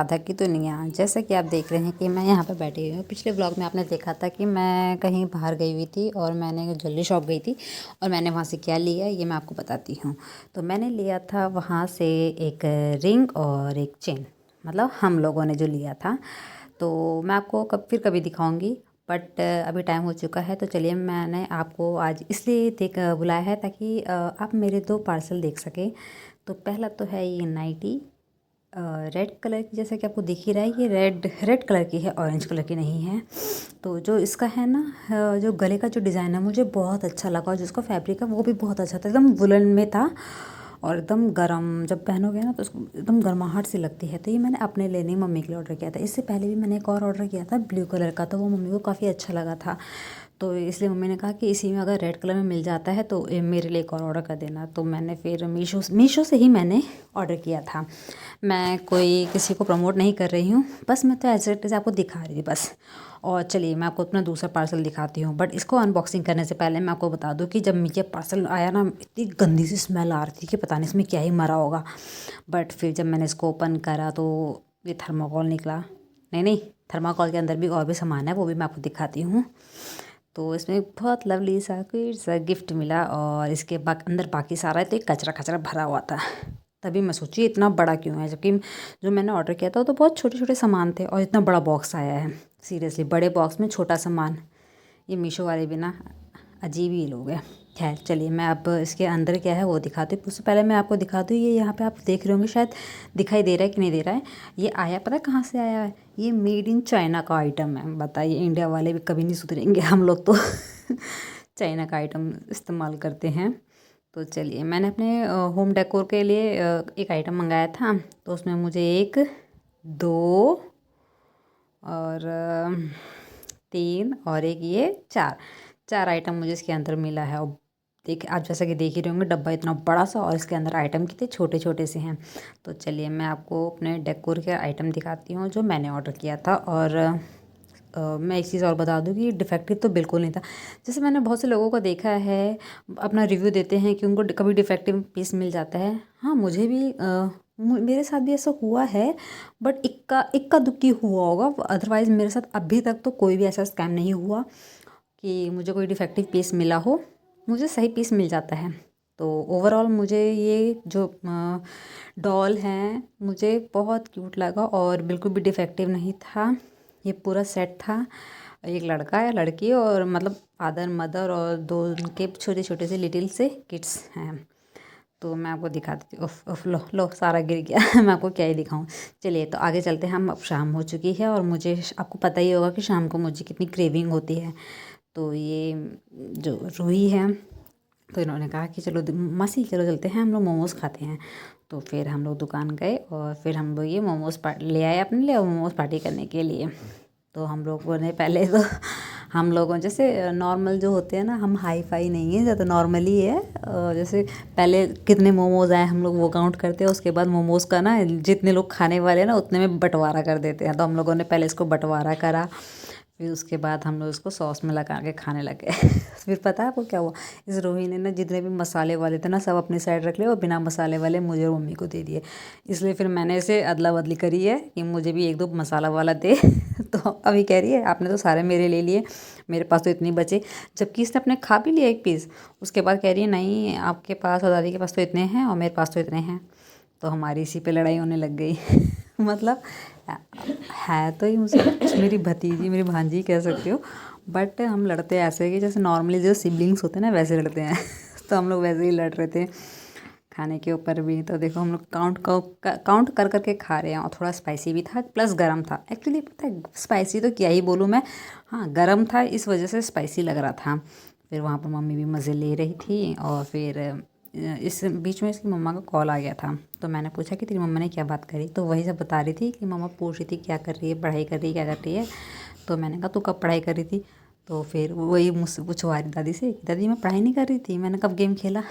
राधा की दुनिया। जैसा कि आप देख रहे हैं कि मैं यहाँ पर बैठी हुई हूँ। पिछले व्लॉग में आपने देखा था कि मैं कहीं बाहर गई हुई थी और मैंने ज्वेलरी शॉप गई थी और मैंने वहाँ से क्या लिया ये मैं आपको बताती हूँ। तो मैंने लिया था वहाँ से एक रिंग और एक चेन, मतलब हम लोगों ने जो लिया था। तो मैं आपको फिर कभी दिखाऊँगी, बट अभी टाइम हो चुका है। तो चलिए, मैंने आपको आज इसलिए बुलाया है ताकि आप मेरे 2 पार्सल देख सकें। तो पहला तो है ये नाइटी, रेड कलर की, जैसा कि आपको दिख ही रहा है। ये रेड कलर की है, ऑरेंज कलर की नहीं है। तो जो इसका है ना, जो गले का जो डिज़ाइन है मुझे बहुत अच्छा लगा और जिसका फैब्रिक है वो भी बहुत अच्छा था, एकदम वुलन में था और एकदम गर्म। जब पहनोगे ना तो उसको एकदम गर्माहट सी लगती है। तो ये मैंने अपने लिए नहीं, मम्मी के लिए ऑर्डर किया था। इससे पहले भी मैंने एक और ऑर्डर किया था ब्लू कलर का, तो वो मम्मी को काफ़ी अच्छा लगा था। तो इसलिए मम्मी ने कहा कि इसी में अगर रेड कलर में मिल जाता है तो मेरे लिए एक और ऑर्डर कर देना। तो मैंने फिर मीशो से ही मैंने ऑर्डर किया था। मैं कोई किसी को प्रमोट नहीं कर रही हूँ, बस मैं तो ऐसे आपको दिखा रही थी बस। और चलिए मैं आपको अपना दूसरा पार्सल दिखाती हूँ। बट इसको अनबॉक्सिंग करने से पहले मैं आपको बता दूँ कि जब मुझे पार्सल आया ना, इतनी गंदी सी स्मेल आ रही थी कि पता नहीं इसमें क्या ही मरा होगा। बट फिर जब मैंने इसको ओपन करा तो ये थर्माकोल निकला। नहीं, थर्माकोल के अंदर भी और भी सामान है, वो भी मैं आपको दिखाती हूँ। तो इसमें बहुत लवली सा क्यूट सा गिफ्ट मिला और इसके अंदर बाकी सारा तो एक कचरा कचरा भरा हुआ था। तभी मैं सोची इतना बड़ा क्यों है, जबकि जो मैंने ऑर्डर किया था वो तो बहुत छोटे छोटे सामान थे और इतना बड़ा बॉक्स आया है। सीरियसली, बड़े बॉक्स में छोटा सामान। ये मीशो वाले भी ना अजीब ही लोग हैं। खैर चलिए, मैं अब इसके अंदर क्या है वो दिखाती हूँ। उससे पहले मैं आपको दिखा दूँ, ये यहाँ पे आप देख रहे होंगे, शायद दिखाई दे रहा है कि नहीं दे रहा है। ये आया पता है कहाँ से आया है? ये मेड इन चाइना का आइटम है। बताइए, इंडिया वाले भी कभी नहीं सुधरेंगे, हम लोग तो चाइना का आइटम इस्तेमाल करते हैं। तो चलिए, मैंने अपने होम डेकोर के लिए एक आइटम मंगाया था। तो उसमें मुझे 1, 2 और 3 और एक ये 4 आइटम मुझे इसके अंदर मिला है। और आप जैसा कि देख ही रहे होंगे, डब्बा इतना बड़ा सा और इसके अंदर आइटम कितने छोटे छोटे से हैं। तो चलिए मैं आपको अपने डेकोर के आइटम दिखाती हूँ जो मैंने ऑर्डर किया था। और मैं एक चीज़ और बता दूँ कि डिफेक्टिव तो बिल्कुल नहीं था। जैसे मैंने बहुत से लोगों को देखा है, अपना रिव्यू देते हैं कि उनको कभी डिफेक्टिव पीस मिल जाता है। हाँ, मुझे भी मेरे साथ भी ऐसा हुआ है, बट इक्का दुक्की हुआ होगा। अदरवाइज़ मेरे साथ अभी तक तो कोई भी ऐसा स्कैम नहीं हुआ कि मुझे कोई डिफेक्टिव पीस मिला हो। मुझे सही पीस मिल जाता है। तो ओवरऑल मुझे ये जो डॉल है मुझे बहुत क्यूट लगा और बिल्कुल भी डिफेक्टिव नहीं था। ये पूरा सेट था। एक लड़का है, लड़की और मतलब फादर मदर और 2 उनके छोटे छोटे से लिटिल से किड्स हैं। तो मैं आपको दिखा देती हूँ। उफ लो सारा गिर गया मैं आपको क्या ही दिखाऊं। चलिए तो आगे चलते हैं हम। अब शाम हो चुकी है और मुझे आपको पता ही होगा कि शाम को मुझे कितनी क्रेविंग होती है। तो ये जो रूही है, तो इन्होंने कहा कि चलो मासी चलो चलते हैं, हम लोग मोमोज़ खाते हैं। तो फिर हम लोग दुकान गए और फिर हम लोग ये मोमोज़ ले आए अपने लिए, और मोमोज़ पार्टी करने के लिए। तो हम लोगों ने पहले तो हम लोगों जैसे नॉर्मल जो होते हैं ना, हम हाई फाई नहीं है, ज़्यादा नॉर्मली है। जैसे पहले कितने मोमोज़ आए हम लोग वो काउंट करते हैं। उसके बाद मोमोज़ का ना जितने लोग खाने वाले हैं ना उतने में बंटवारा कर देते हैं। तो हम लोगों ने पहले इसको बंटवारा करा, फिर उसके बाद हम लोग इसको सॉस में लगा के खाने लगे फिर पता है आपको क्या हुआ? इस रोही ने ना जितने भी मसाले वाले थे ना सब अपनी साइड रख लिए और बिना मसाले वाले मुझे और मम्मी को दे दिए। इसलिए फिर मैंने इसे अदला बदली करी है कि मुझे भी 1-2 मसाला वाला दे तो अभी कह रही है आपने तो सारे मेरे ले लिए, मेरे पास तो इतने बचे। जबकि इसने अपने खा भी लिया एक पीस। उसके बाद कह रही है नहीं, आपके पास और दादी के पास तो इतने हैं और मेरे पास तो इतने हैं। तो हमारी इसी पे लड़ाई होने लग गई मतलब है तो ये मुझसे मेरी भतीजी, मेरी भांजी कह सकते हो। बट हम लड़ते ऐसे कि जैसे नॉर्मली जो सिबलिंग्स होते हैं ना वैसे लड़ते हैं तो हम लोग वैसे ही लड़ रहे थे खाने के ऊपर भी। तो देखो हम लोग काउंट कर करके खा रहे हैं। और थोड़ा स्पाइसी भी था प्लस गरम था। एक्चुअली पता है, स्पाइसी तो क्या ही बोलूँ मैं, हाँ गरम था इस वजह से स्पाइसी लग रहा था। फिर वहाँ पर मम्मी भी मज़े ले रही थी और फिर इस बीच में इसकी मम्मा का कॉल आ गया था। तो मैंने पूछा कि तेरी मम्मा ने क्या बात करी? तो वही सब बता रही थी कि मम्मा पूछ रही थी क्या कर रही है, पढ़ाई कर रही है, क्या कर रही है। तो मैंने कहा तू कब पढ़ाई कर रही थी? तो फिर वही मुझसे पूछवा रही दादी से, दादी मैं पढ़ाई नहीं कर रही थी, मैंने कब गेम खेला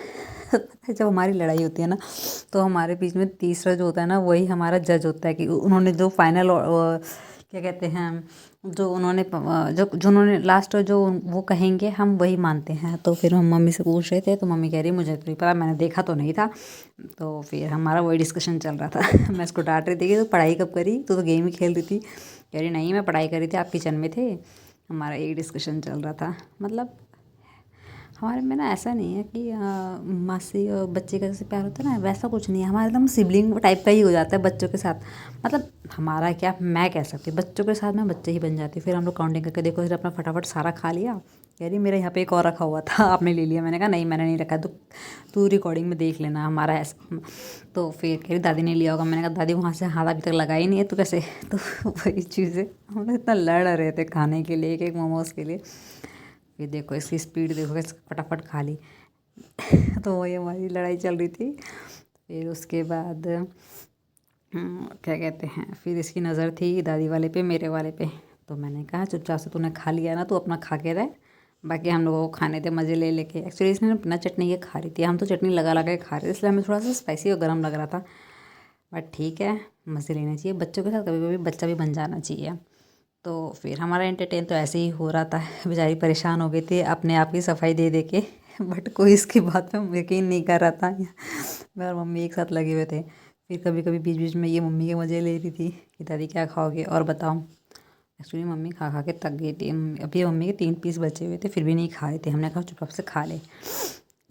जब हमारी लड़ाई होती है ना तो हमारे बीच में तीसरा जो होता है ना वही हमारा जज होता है कि उन्होंने जो फाइनल क्या कहते हैं, जो उन्होंने जो जो उन्होंने लास्ट जो वो कहेंगे हम वही मानते हैं। तो फिर हम मम्मी से पूछ रहे थे तो मम्मी कह रही मुझे तो नहीं पता, मैंने देखा तो नहीं था। तो फिर हमारा वही डिस्कशन चल रहा था। मैं इसको डांट रही थी कि तू पढ़ाई कब करी, तू तो गेम ही खेल रही थी। कह रही नहीं मैं पढ़ाई कर रही थी, आप किचन में थे। हमारा यही डिस्कशन चल रहा था। मतलब हमारे में ना ऐसा नहीं है कि मासी और बच्चे का जैसे प्यार होता है ना, वैसा कुछ नहीं है। हमारा एकदम सिबलिंग टाइप का ही हो जाता है बच्चों के साथ। मतलब हमारा क्या, मैं कह सकती हूँ बच्चों के साथ मैं बच्चे ही बन जाती। फिर हम लोग काउंटिंग करके देखो, फिर अपना फटाफट सारा खा लिया। कह रही मेरे यहाँ पे एक और रखा हुआ था, आपने ले लिया। मैंने कहा नहीं मैंने नहीं रखा, तू रिकॉर्डिंग में देख लेना हमारा ऐसा। तो फिर कह रही दादी ने लिया होगा। मैंने कहा दादी वहाँ से हाथ अभी तक लगा ही नहीं है, तो कैसे। तो वही चीज़ें हम लोग इतना लड़ रहे थे खाने के लिए, एक मोमोज़ के लिए। फिर देखो इसकी स्पीड देखो, कैसे फटाफट खा ली। तो वही हमारी लड़ाई चल रही थी। फिर उसके बाद क्या कहते हैं, फिर इसकी नज़र थी दादी वाले पे, मेरे वाले पे। तो मैंने कहा चुपचाप से तूने खा लिया ना, तो अपना खा के रह। बाकी हम लोगों को खाने थे मज़े ले लेके। एक्चुअली इसने बिना चटनी के खा रही थी, हम तो चटनी लगा लगा के खा रहे थे, इसलिए हमें थोड़ा सा स्पाइसी और गर्म लग रहा था। बट ठीक है, मज़े लेने चाहिए बच्चों के साथ, कभी कभी बच्चा भी बन जाना चाहिए। तो फिर हमारा एंटरटेन तो ऐसे ही हो रहा था। बेचारी परेशान हो गई थी अपने आप की सफाई दे दे के। बट कोई इसकी बात पे यकीन नहीं कर रहा था। मैं और मम्मी एक साथ लगे हुए थे। फिर कभी कभी बीच बीच में ये मम्मी के मज़े ले रही थी कि दादी क्या खाओगे और बताओ। एक्चुअली मम्मी खा खा के थक गई थी। अभी मम्मी के 3 पीस बचे हुए थे, फिर भी नहीं खा रहे थे। हमने कहा चुपचाप से खा ले।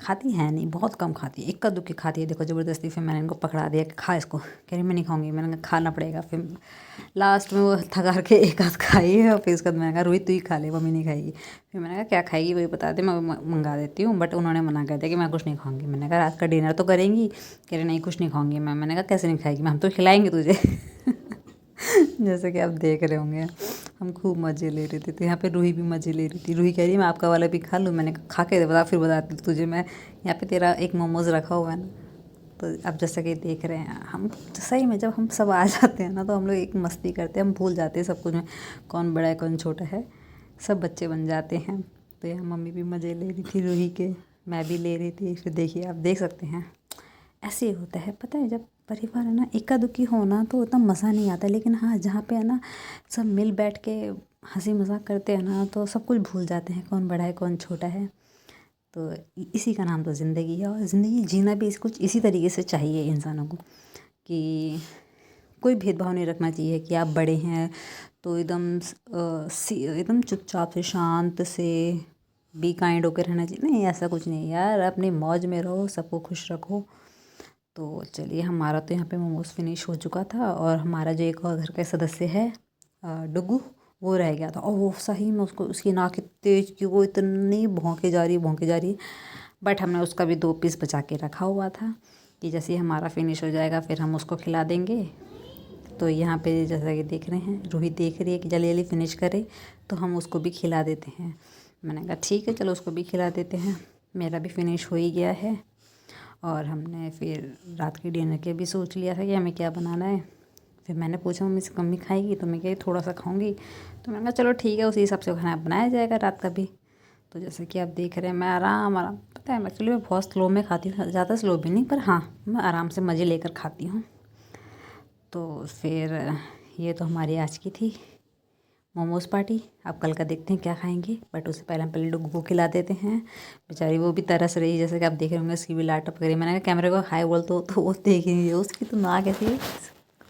खाती है नहीं, बहुत कम खाती है, इक्का दुक्की खाती है। देखो ज़बरदस्ती फिर मैंने इनको पकड़ा दिया कि खा इसको। कह रही मैं नहीं खाऊंगी। मैंने कहा खाना पड़ेगा। फिर लास्ट में वो थका के एक आध खाई है, और फिर उसके बाद मैंने कहा रोहित तू ही खा ले, मम्मी नहीं खाएगी। फिर मैंने कहा क्या खाएगी वही बता दे, मैं मंगा देती हूँ। बट उन्होंने मना कर दिया कि मैं कुछ नहीं खाऊंगी। मैंने कहा रात का डिनर तो करेंगी। कह रही नहीं कुछ नहीं खाऊंगी मैं। मैंने कहा कैसे नहीं खाएगी, मैं हम तो खिलाएंगे तुझे। जैसे कि आप देख रहे होंगे हम खूब मज़े ले रहे थे। तो यहाँ पे रूही भी मज़े ले रही थी। रूही कह रही मैं आपका वाला भी खा लूँ। मैंने कहा खा के बता, फिर बताती हूँ तुझे मैं। यहाँ पे तेरा एक मोमोज़ रखा हुआ है ना। तो अब जैसा कि देख रहे हैं हम, सही में जब हम सब आ जाते हैं ना, तो हम लोग एक मस्ती करते हैं, हम भूल जाते हैं सब कुछ में, कौन बड़ा है कौन छोटा है, सब बच्चे बन जाते हैं। तो यहाँ मम्मी भी मज़े ले रही थी रूही के, मैं भी ले रही थी। फिर देखिए आप देख सकते हैं ऐसे ही होता है। पता है जब परिवार है ना इक्का दुक्की हो ना, तो उतना मज़ा नहीं आता। लेकिन हाँ जहाँ पे है ना सब मिल बैठ के हंसी मजाक करते हैं ना, तो सब कुछ भूल जाते हैं, कौन बड़ा है कौन छोटा है। तो इसी का नाम तो ज़िंदगी है। और ज़िंदगी जीना भी कुछ इसी तरीके से चाहिए इंसानों को, कि कोई भेदभाव नहीं रखना चाहिए कि आप बड़े हैं तो एकदम चुपचाप से शांत से बी काइंड होकर रहना चाहिए। नहीं ऐसा कुछ नहीं यार, अपनी मौज में रहो, सबको खुश रखो। तो चलिए हमारा तो यहाँ पे मोमोज़ फिनिश हो चुका था। और हमारा जो एक और घर का सदस्य है डुगू, वो रह गया था। और वो सही में उसको, उसकी नाक इतनी तेज कि वो इतनी भौंके जा रही है, भौंके जा रही है। बट हमने उसका भी 2 पीस बचा के रखा हुआ था कि जैसे ही हमारा फिनिश हो जाएगा फिर हम उसको खिला देंगे। तो यहाँ पे जैसा कि देख रहे हैं रूही देख रही है कि जल्दी जल्दी फिनिश करे, तो हम उसको भी खिला देते हैं। मैंने कहा ठीक है चलो उसको भी खिला देते हैं। मेरा भी फिनिश हो ही गया है। और हमने फिर रात के डिनर के भी सोच लिया था कि हमें क्या बनाना है। फिर मैंने पूछा मम्मी से मम्मी खाएगी, तो मैं कही थोड़ा सा खाऊंगी। तो मैंने कहा चलो ठीक है, उसी हिसाब से खाना बनाया जाएगा रात का भी। तो जैसे कि आप देख रहे हैं मैं आराम आराम, पता है एक्चुअली मैं बहुत स्लो में खाती हूँ, ज़्यादा स्लो भी नहीं, पर हाँ मैं आराम से मज़े लेकर खाती हूँ। तो फिर ये तो हमारी आज की थी मोमोज़ पार्टी। अब कल का देखते हैं क्या खाएंगे। बट उससे पहले हम पहले डुग्गू को खिला देते हैं। बेचारी वो भी तरस रही है, जैसे कि आप देख रहे होंगे उसकी भी लाट टपक रही है। मैंने कहा कैमरे को हाय बोल, तो वो देख ही नहीं है। उसकी तो नाक ऐसी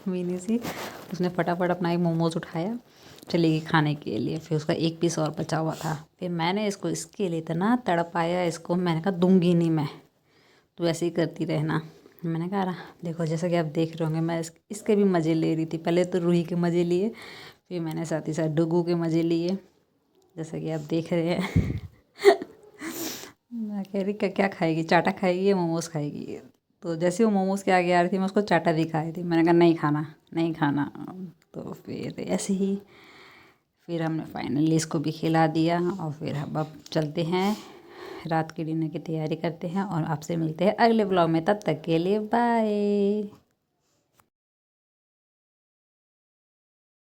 मीनी सी। उसने फटाफट अपना एक मोमोज़ उठाया, चली गई खाने के लिए। फिर उसका 1 पीस और बचा हुआ था। फिर मैंने इसको इसके लिए इतना तड़पाया इसको, मैंने कहा दूंगी नहीं मैं, तो ऐसे ही करती रहना। मैंने कहा देखो जैसा कि आप देख रहे होंगे मैं इसके भी मज़े ले रही थी। पहले तो रूही के मज़े लिए, फिर मैंने साथ ही साथ डुगू के मज़े लिए, जैसा कि आप देख रहे हैं। मैं कह रही क्या क्या खाएगी, चाटा खाएगी या मोमोज़ खाएगी। तो जैसे वो मोमोज़ के आगे आ रही थी मैं उसको चाटा दिखा थी। मैंने कहा नहीं खाना नहीं खाना। तो फिर ऐसे ही फिर हमने फाइनली इसको भी खिला दिया। और फिर अब चलते हैं रात के डिनर की तैयारी करते हैं, और आपसे मिलते हैं अगले ब्लॉग में। तब तक के लिए बाय।